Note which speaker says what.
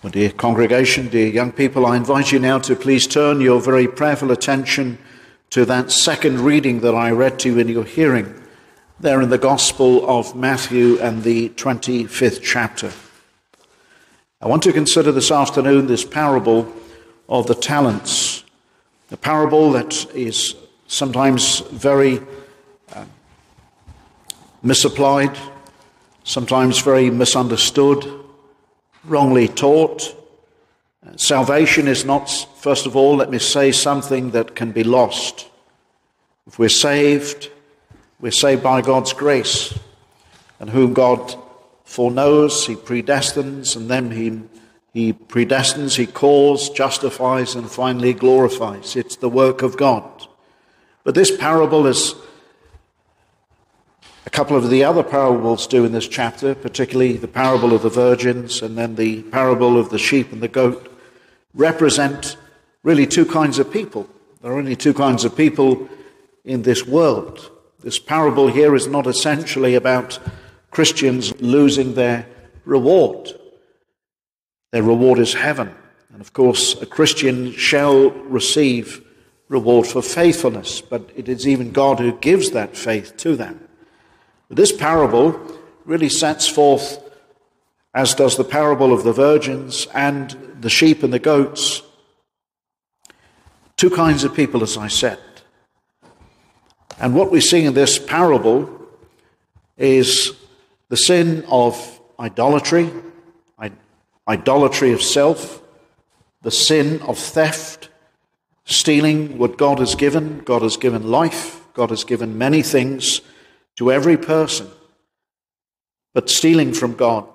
Speaker 1: Well, dear congregation, dear young people, I invite you now to please turn your very prayerful attention to that second reading that I read to you in your hearing, there in the Gospel of Matthew and the 25th chapter. I want to consider this afternoon this parable of the talents, a parable that is sometimes very misapplied, sometimes very misunderstood, wrongly taught. Salvation is not, first of all, let me say, something that can be lost. If we're saved by God's grace, and whom God foreknows, He predestines, and then He predestines, He calls, justifies, and finally glorifies. It's the work of God. But this parable, as a couple of the other parables do in this chapter, particularly the parable of the virgins and then the parable of the sheep and the goat, represent really two kinds of people. There are only two kinds of people in this world. This parable here is not essentially about Christians losing their reward. Their reward is heaven. And of course, a Christian shall receive reward for faithfulness, but it is even God who gives that faith to them. But this parable really sets forth, as does the parable of the virgins and the sheep and the goats, two kinds of people, as I said. And what we see in this parable is the sin of idolatry, idolatry of self, the sin of theft, stealing what God has given. God has given life. God has given many things to every person. But stealing from God